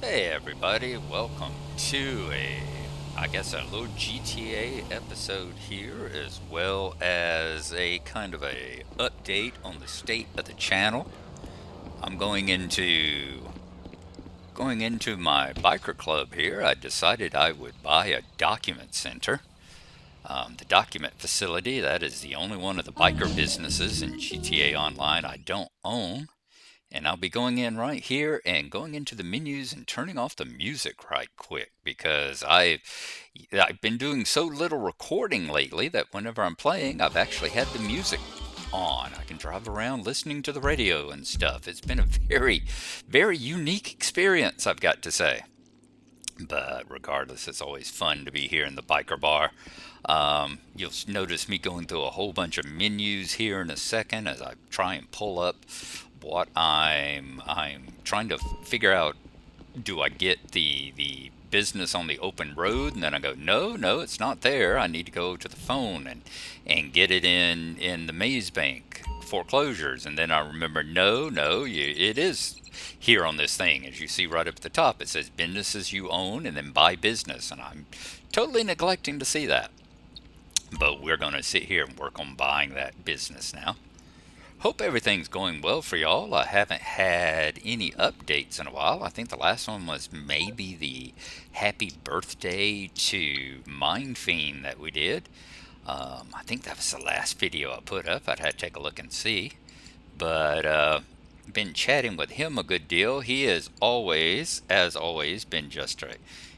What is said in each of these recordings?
Hey everybody, welcome to I guess a little GTA episode here, as well as a kind of a update on the state of the channel. I'm going into my biker club here. I decided I would buy a document center. The document facility, that is the only one of the biker businesses in GTA Online I don't own. And I'll be going in right here and going into the menus and turning off the music right quick because I've been doing so little recording lately that whenever I'm playing, I've actually had the music on. I can drive around listening to the radio and stuff. It's been a very, very unique experience, I've got to say. But regardless, it's always fun to be here in the biker bar. You'll notice me going through a whole bunch of menus here in a second as I try and pull up what I'm trying to figure out. Do I get the business on the open road? And then I go, no, it's not there. I need to go to the phone and get it in the maze bank foreclosures. And then I remember, it is here on this thing. As you see right up at the top, it says businesses you own and then buy business. And I'm totally neglecting to see that. But we're going to sit here and work on buying that business now. Hope everything's going well for y'all. I haven't had any updates in a while. I think the last one was maybe the happy birthday to Mind Fiend that we did. I think that was the last video I put up. I'd have to take a look and see. But been chatting with him a good deal. He has always, as always, been just a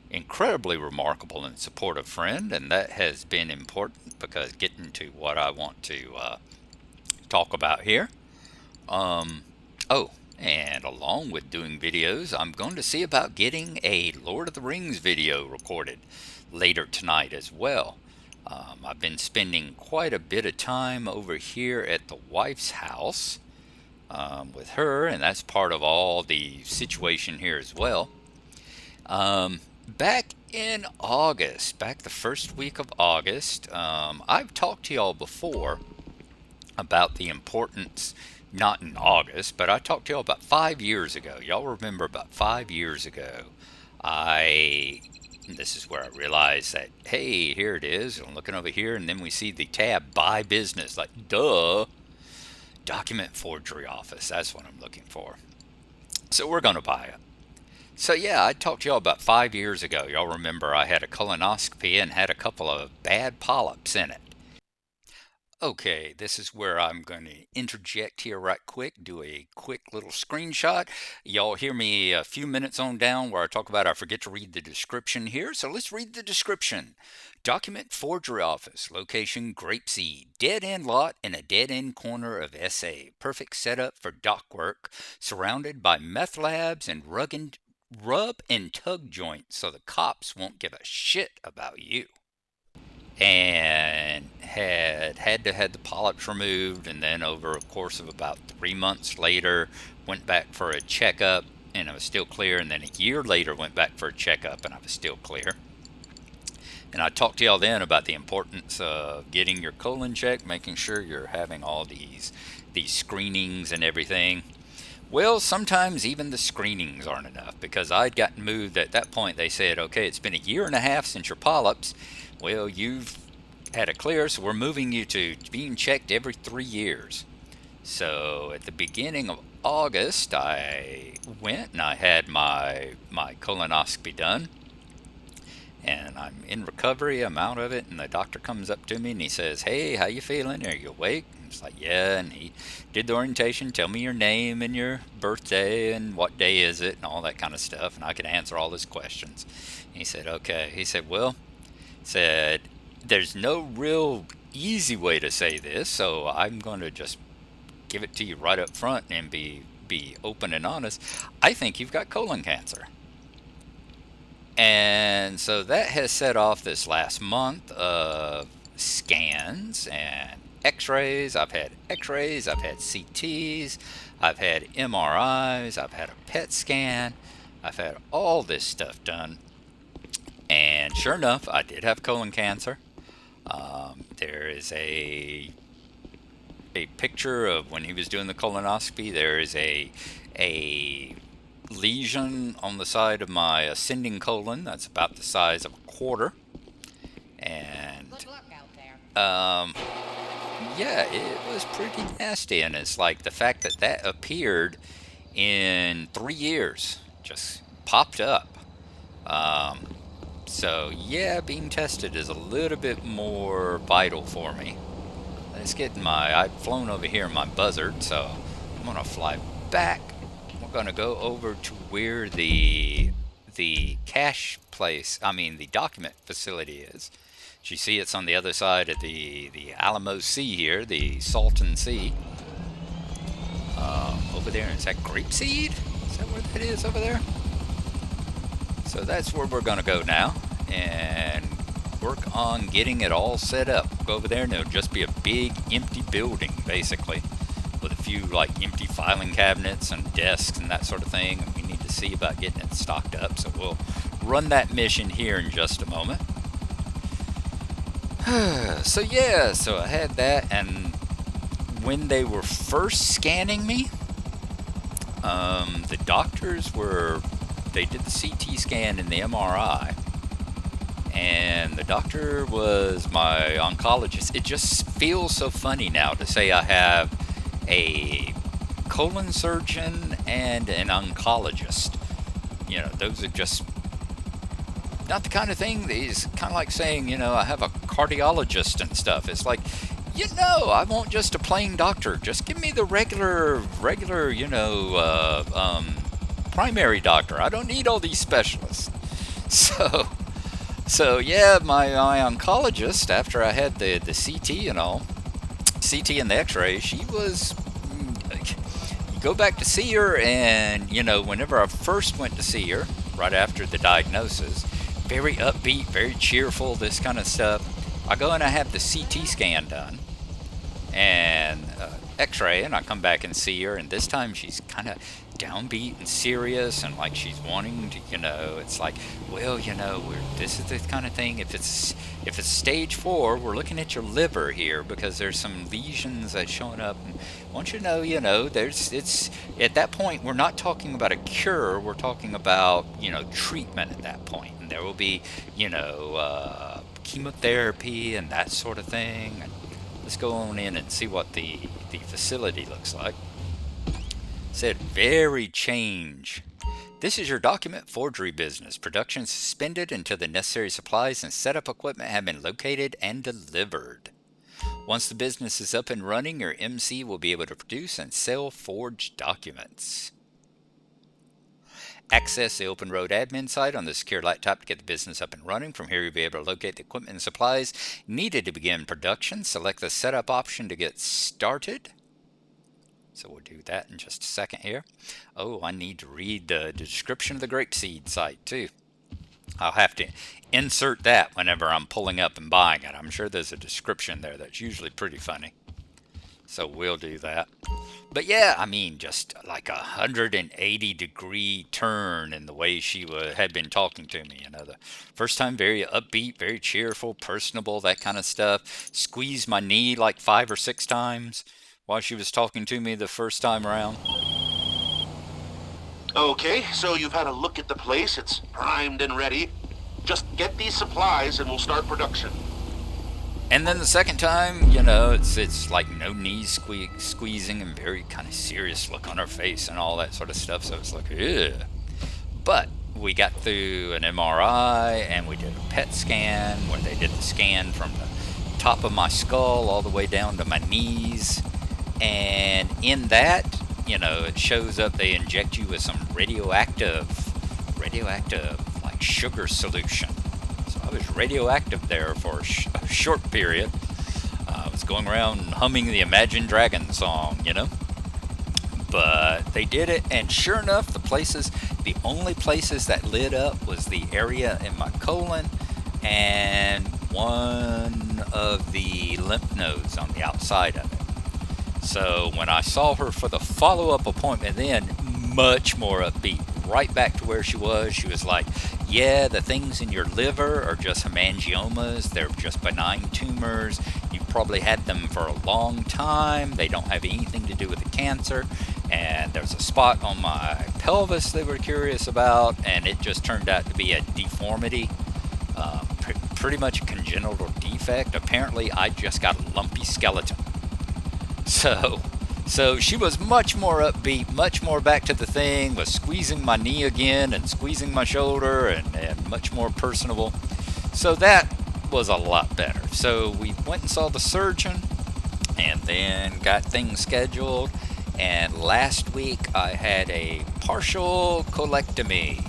incredibly remarkable and supportive friend, and that has been important because getting to what I want to talk about here. Um, oh, and along with doing videos, I'm going to see about getting a Lord of the Rings video recorded later tonight as well. I've been spending quite a bit of time over here at the wife's house with her, and that's part of all the situation here as well. Back in August, back the first week of August, I've talked to y'all before about the importance, not in August, but I talked to y'all about 5 years ago. Y'all remember about 5 years ago, I, this is where I realized that, hey, here it is. I'm looking over here, and then we see the tab buy business. Like, duh, document forgery office. That's what I'm looking for. So we're going to buy it. So yeah, I talked to y'all about 5 years ago. Y'all remember I had a colonoscopy and had a couple of bad polyps in it. Okay, this is where I'm going to interject here right quick, do a quick little screenshot. Y'all hear me a few minutes on down where I talk about I forget to read the description here, so let's read the description. Document forgery office, location Grapeseed, dead end lot in a dead end corner of SA. Perfect setup for dock work, surrounded by meth labs and rub and tug joints so the cops won't give a shit about you. And had to had the polyps removed, and then over a course of about 3 months later went back for a checkup and I was still clear, and then a year later went back for a checkup and I was still clear. And I talked to y'all then about the importance of getting your colon checked, making sure you're having all these screenings and everything. Well, sometimes even the screenings aren't enough because I'd gotten moved at that point. They said, okay, it's been a year and a half since your polyps. Well, you've had a clear, so we're moving you to being checked every 3 years. So at the beginning of August, I went and I had my colonoscopy done. And I'm in recovery. I'm out of it, and the doctor comes up to me and he says, "Hey, how you feeling? Are you awake?" And it's like, "Yeah." And he did the orientation. Tell me your name and your birthday and what day is it and all that kind of stuff, and I could answer all his questions. And he said, "Okay." He said, "Well," said, "there's no real easy way to say this, so I'm going to just give it to you right up front and be open and honest. I think you've got colon cancer." And so that has set off this last month of scans and x-rays. I've had x-rays, I've had CTs, I've had MRIs, I've had a PET scan, I've had all this stuff done. And sure enough, I did have colon cancer. There is a picture of when he was doing the colonoscopy. There is a lesion on the side of my ascending colon that's about the size of a quarter. And Good luck out there. um, yeah, it was pretty nasty. And it's like the fact that that appeared in 3 years just popped up. Um, so, yeah, being tested is a little bit more vital for me. Let's get I've flown over here in my buzzard, so I'm gonna fly back. We're gonna go over to where the cache place, I mean the document facility is. As you see, it's on the other side of the Alamo Sea here, the Salton Sea. Over there, is that grapeseed? Is that where that is over there? So that's where we're gonna go now, and work on getting it all set up. Go over there and it'll just be a big empty building basically with a few like empty filing cabinets and desks and that sort of thing, and we need to see about getting it stocked up, so we'll run that mission here in just a moment. So yeah, so I had that, and when they were first scanning me, the doctors they did the CT scan and the MRI, and the doctor was my oncologist. It just feels so funny now to say I have a colon surgeon and an oncologist. You know, those are just not the kind of thing. These kind of like saying, I have a cardiologist and stuff. It's like, I want just a plain doctor. Just give me the regular, primary doctor. I don't need all these specialists. So yeah, my oncologist, after I had the CT and all, CT and the X-ray, she was. You go back to see her, and whenever I first went to see her, right after the diagnosis, very upbeat, very cheerful, this kind of stuff. I go and I have the CT scan done, and X-ray, and I come back and see her, and this time she's kind of downbeat and serious, and like she's wanting to, it's like, well, this is the kind of thing. If it's stage 4, we're looking at your liver here because there's some lesions that's showing up. And I want you to know, it's at that point we're not talking about a cure. We're talking about treatment at that point, and there will be chemotherapy and that sort of thing. And let's go on in and see what the facility looks like. Said very change. This is your document forgery business. Production suspended until the necessary supplies and setup equipment have been located and delivered. Once the business is up and running, your MC will be able to produce and sell forged documents. Access the Open Road admin site on the secure laptop to get the business up and running. From here, you'll be able to locate the equipment and supplies needed to begin production. Select the setup option to get started. So we'll do that in just a second here. Oh, I need to read the description of the grapeseed site too. I'll have to insert that whenever I'm pulling up and buying it. I'm sure there's a description there that's usually pretty funny. So we'll do that. But yeah, I mean, just like 180-degree turn in the way she had been talking to me. The first time, very upbeat, very cheerful, personable, that kind of stuff. Squeezed my knee like 5 or 6 times while she was talking to me the first time around. Okay, so you've had a look at the place. It's primed and ready. Just get these supplies and we'll start production. And then the second time, it's like no knees squeezing and very kind of serious look on her face and all that sort of stuff. So it's like, ugh. But we got through an MRI and we did a PET scan where they did the scan from the top of my skull all the way down to my knees. And in that, it shows up, they inject you with some radioactive like sugar solution. So I was radioactive there for a short period. I was going around humming the Imagine Dragons song, But they did it, and sure enough, the only places that lit up was the area in my colon and one of the lymph nodes on the outside of it. So when I saw her for the follow-up appointment then, much more upbeat, right back to where she was like, yeah, the things in your liver are just hemangiomas, they're just benign tumors, you've probably had them for a long time, they don't have anything to do with the cancer, and there's a spot on my pelvis they were curious about, and it just turned out to be a deformity, pretty much a congenital defect. Apparently, I just got a lumpy skeleton. So, so she was much more upbeat, much more back to the thing, was squeezing my knee again and squeezing my shoulder and much more personable. So that was a lot better. So we went and saw the surgeon and then got things scheduled. And last week I had a partial colectomy.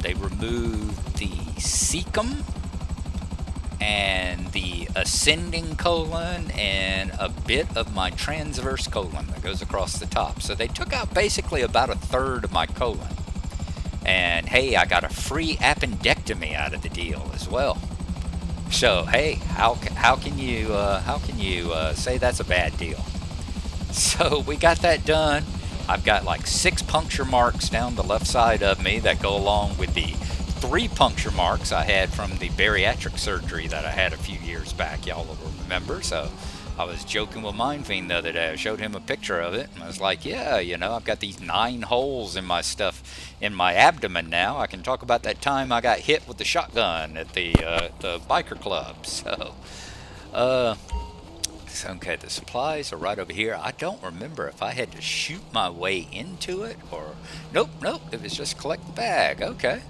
They removed the cecum and the ascending colon and a bit of my transverse colon that goes across the top. So they took out basically about a third of my colon. And hey, I got a free appendectomy out of the deal as well. So hey, how can you say that's a bad deal? So we got that done. I've got like 6 puncture marks down the left side of me that go along with the 3 puncture marks I had from the bariatric surgery that I had a few years back. Y'all will remember. So I was joking with Mindfiend the other day. I showed him a picture of it, and I was like, yeah, I've got these 9 holes in my stuff in my abdomen now. I can talk about that time I got hit with the shotgun at the biker club. So, okay, the supplies are right over here. I don't remember if I had to shoot my way into it or... Nope, it was just collect the bag. Okay.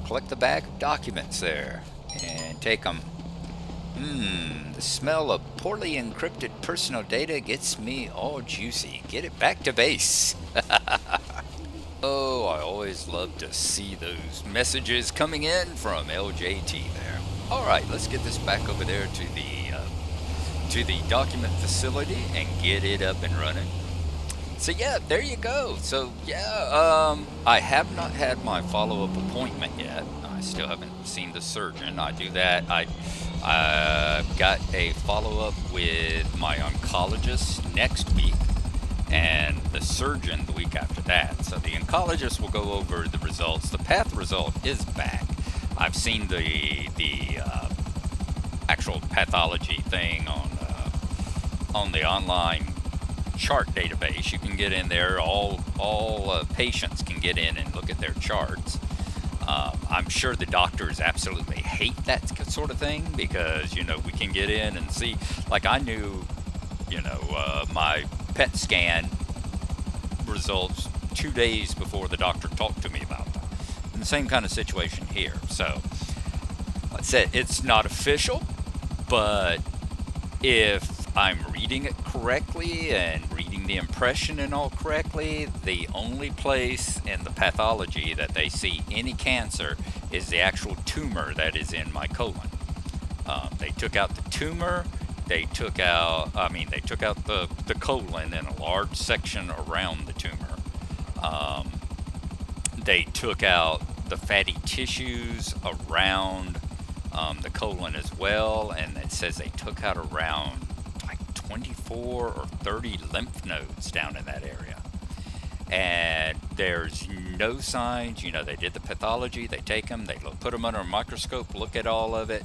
Collect the bag of documents there and take them. The smell of poorly encrypted personal data gets me all juicy. Get it back to base. Oh, I always love to see those messages coming in from LJT there. All right, let's get this back over there to the document facility and get it up and running. So yeah, there you go. So yeah, I have not had my follow-up appointment yet. I still haven't seen the surgeon. I do that. I've got a follow-up with my oncologist next week, and the surgeon the week after that. So the oncologist will go over the results. The path result is back. I've seen the actual pathology thing on the online chart database. You can get in there. All patients can get in and look at their charts. I'm sure the doctors absolutely hate that sort of thing because we can get in and see. Like I knew, my PET scan results 2 days before the doctor talked to me about them. And the same kind of situation here. So, like I said, it's not official, but if I'm reading it correctly and reading the impression and all correctly, the only place in the pathology that they see any cancer is the actual tumor that is in my colon. They took out the tumor. They took out the colon and a large section around the tumor. They took out the fatty tissues around the colon as well, and it says they took out around 24 or 30 lymph nodes down in that area. And there's no signs, they did the pathology, they take them, they put them under a microscope, look at all of it.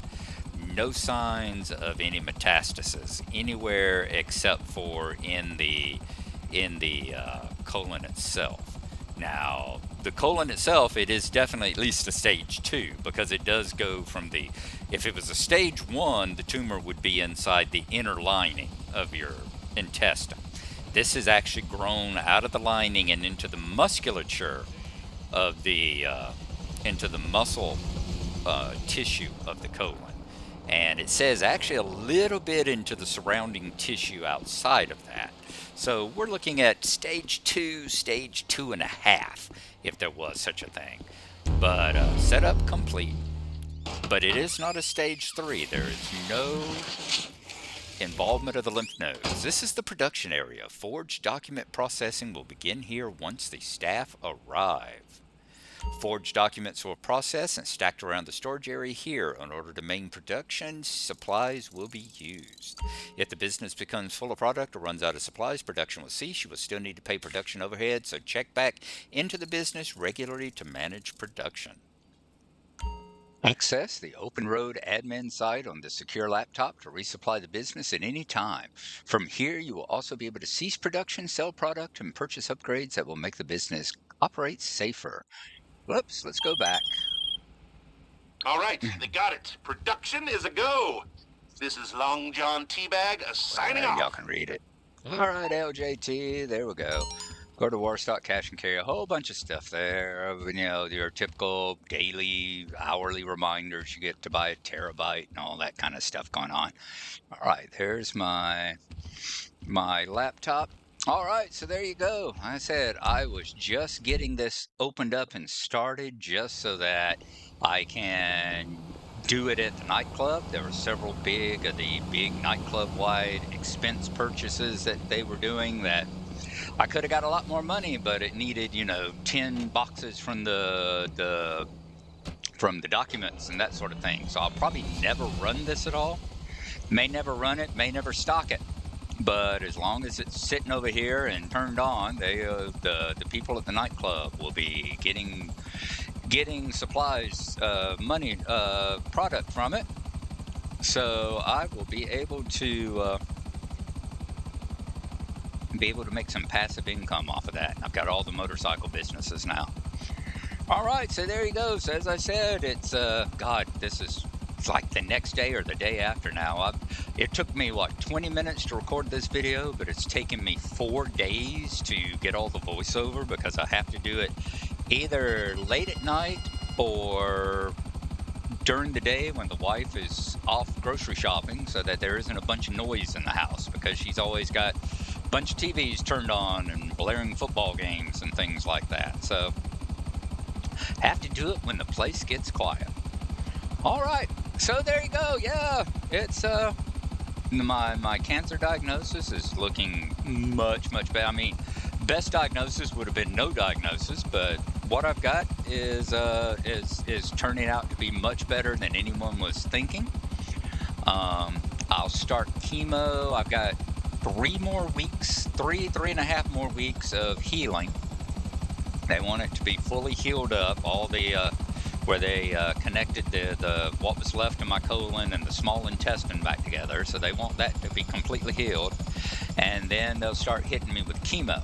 No signs of any metastasis anywhere except for in the colon itself. Now, the colon itself, it is definitely at least a stage 2 because it does go from if it was a stage 1, the tumor would be inside the inner lining of your intestine. This has actually grown out of the lining and into the musculature of into the muscle tissue of the colon. And it says actually a little bit into the surrounding tissue outside of that. So we're looking at stage 2, stage 2.5, if there was such a thing. But setup complete. But it is not a stage 3. There is no involvement of the lymph nodes. This is the production area. Forged document processing will begin here once the staff arrive. Forged documents will process and stacked around the storage area here. In order to maintain production, supplies will be used. If the business becomes full of product or runs out of supplies, production will cease. You will still need to pay production overhead, so check back into the business regularly to manage production. Access the Open Road admin site on the secure laptop to resupply the business at any time. From here, you will also be able to cease production, sell product, and purchase upgrades that will make the business operate safer. Whoops, let's go back. All right, they got it. Production is a go. This is Long John Teabag signing Y'all off. can read it. All right, LJT, there we go. Go to Warstock Cash and Carry, a whole bunch of stuff there. Your typical daily, hourly reminders. You get to buy a terabyte and all that kind of stuff going on. All right, there's my laptop. All right, so there you go. Like I said, I was just getting this opened up and started just so that I can do it at the nightclub. There were several big nightclub-wide expense purchases that they were doing that I could have got a lot more money, but it needed, 10 boxes from the documents and that sort of thing. So I'll probably never run this at all. May never run it, may never stock it. But as long as it's sitting over here and turned on, the people at the nightclub will be getting supplies, money, product from it. So I will be able to make some passive income off of that. I've got all the motorcycle businesses now. All right, so there you go. So as I said, it's God, it's like the next day or the day after now. It took me 20 minutes to record this video, but it's taken me 4 days to get all the voiceover because I have to do it either late at night or during the day when the wife is off grocery shopping so that there isn't a bunch of noise in the house because she's always got a bunch of TVs turned on and blaring football games and things like that. So have to do it when the place gets quiet. All right, so there you go. Yeah, it's my cancer diagnosis is looking much better. I mean, best diagnosis would have been no diagnosis, but what I've got is turning out to be much better than anyone was thinking. I'll start chemo. I've got 3.5 more weeks of healing. They want it to be fully healed up, all the where they connected the what was left of my colon and the small intestine back together. So they want that to be completely healed, and then they'll start hitting me with chemo.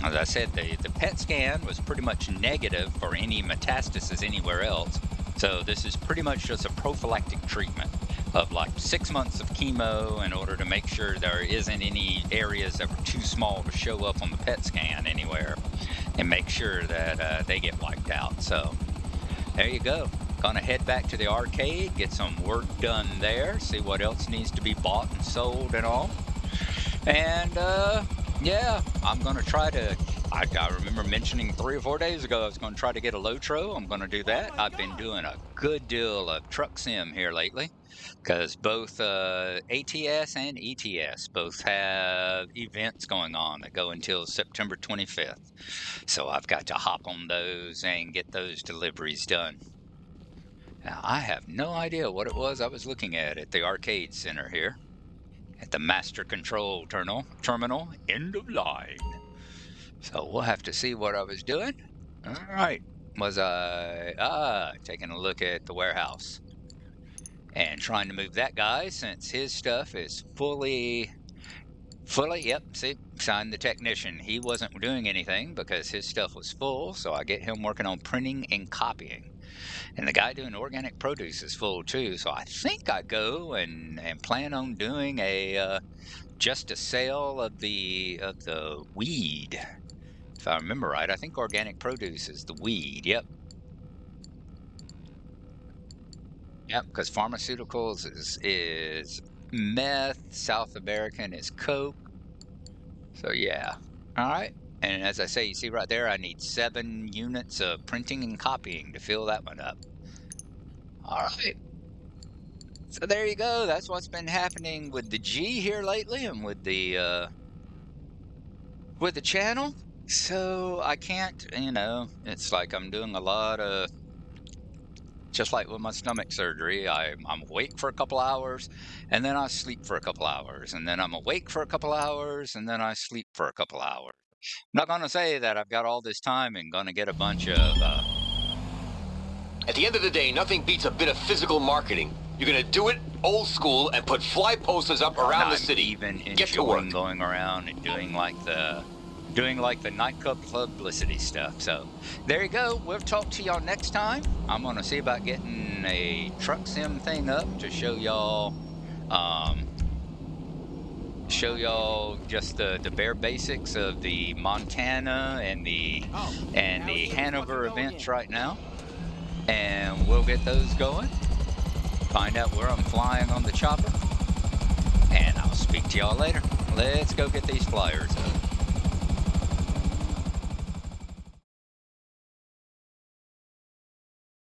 As I said, the PET scan was pretty much negative for any metastasis anywhere else. So this is pretty much just a prophylactic treatment of 6 months of chemo in order to make sure there isn't any areas that were too small to show up on the PET scan anywhere, and make sure that they get wiped out. So there you go. Gonna head back to the arcade, get some work done there, see what else needs to be bought and sold and all. And yeah, I'm gonna try to. I remember mentioning 3 or 4 days ago I was going to try to get a Lotro. I'm going to do that. I've been doing a good deal of truck sim here lately because both ATS and ETS both have events going on that go until September 25th. So I've got to hop on those and get those deliveries done. Now, I have no idea what it was I was looking at the arcade center here at the Master Control terminal, end of line. So we'll have to see what I was doing. All right. Was I taking a look at the warehouse and trying to move that guy since his stuff is fully, yep, see, signed the technician. He wasn't doing anything because his stuff was full, so I get him working on printing and copying. And the guy doing organic produce is full too, so I think I go and plan on doing just a sale of the weed. If I remember right, I think organic produce is the weed. Yep. Yep, because pharmaceuticals is meth, South American is coke. So yeah. All right. And as I say, you see right there, I need 7 units of printing and copying to fill that one up. All right. So there you go. That's what's been happening with the G here lately and with the channel. So I can't, it's like I'm doing a lot of, just like with my stomach surgery, I'm awake for a couple hours and then I sleep for a couple hours and then I'm awake for a couple hours and then I sleep for a couple hours. I'm not going to say that I've got all this time and going to get a bunch of At the end of the day, nothing beats a bit of physical marketing. You're gonna do it old school and put fly posters up around the city. Even Get to work. enjoying going around and doing like the nightclub publicity stuff. So there you go. We'll talk to y'all next time. I'm gonna see about getting a truck sim thing up to show y'all just the bare basics of the Montana and the Hanover events right now, and we'll get those going, find out where I'm flying on the chopper, and I'll speak to y'all later. Let's go get these flyers up.